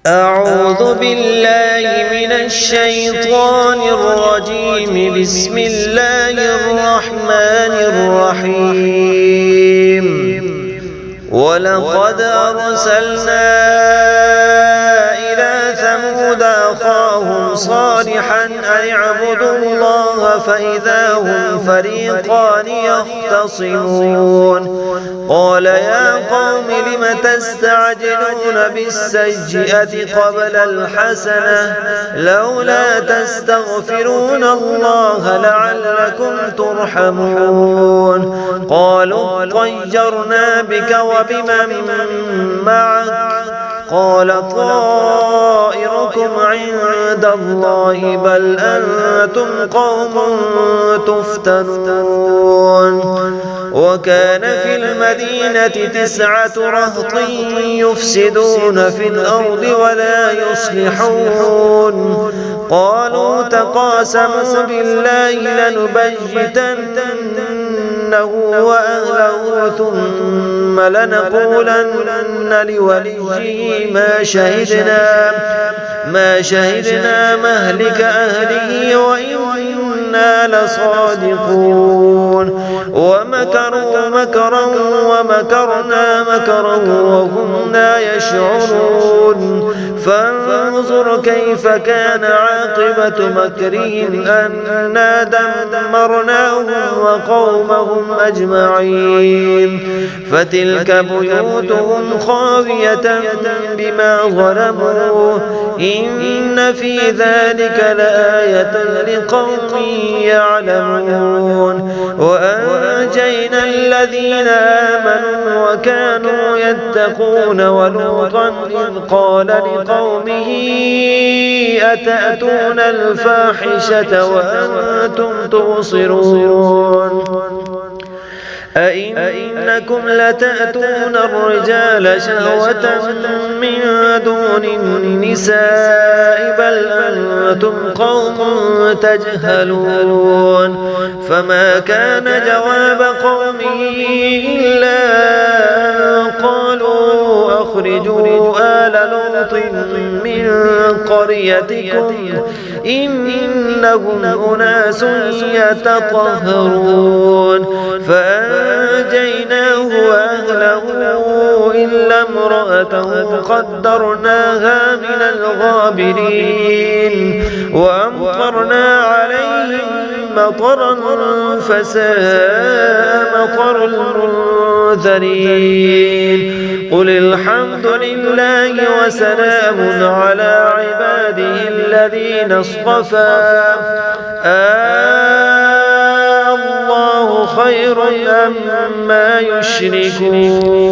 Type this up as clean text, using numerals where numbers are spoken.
أعوذ بالله من الشيطان الرجيم. بسم الله الرحمن الرحيم. ولقد أرسلنا إلى ثمود أخاهم صالحا أن اعبدوا الله فإذا هم فريقان يختصمون. قال يا قوم لم تستعجلون بالسيئة قبل الحسنة لولا تستغفرون الله لعلكم ترحمون. قالوا طيرنا بك وبمن معك قال طائركم عند الله بل أنتم قوم تفتنون. وكان في المدينة 9 رهط يفسدون في الأرض ولا يصلحون. قالوا تقاسموا بالله لنبيتنه وأهله ثم لنقولن لوليه ما شهدنا مهلك أهله وإنا لصادقون. ومكروا مكرا ومكرنا مكرا وهم لا يشعرون. فانظر كيف كان عاقبة مكرهم أنا دمرناهم وقومهم أجمعين. فتلك بيوتهم خاوية بما ظلموا إن في ذلك لآية لقوم يعلمون. وأنجينا الذين آمنوا وكانوا يتقون. ولوطا إذ قال لقومه أتأتون الفاحشة وأنتم تبصرون أئنكم لتأتون الرجال شهوة من دون النساء بل أنتم قوم تجهلون. فما كان جواب قومه إلا أن قالوا أخرجوا آل لوط من قريتكم إنهم أناس يتطهرون. فأنجيناه وأهله إلا امرأته قدرناها من الغابرين. وأمطرنا عليهم مطرا فساء مطر المنذرين. قل الحمد لله وسلام على عباده الذين اصطفى الله خير أما يشركون.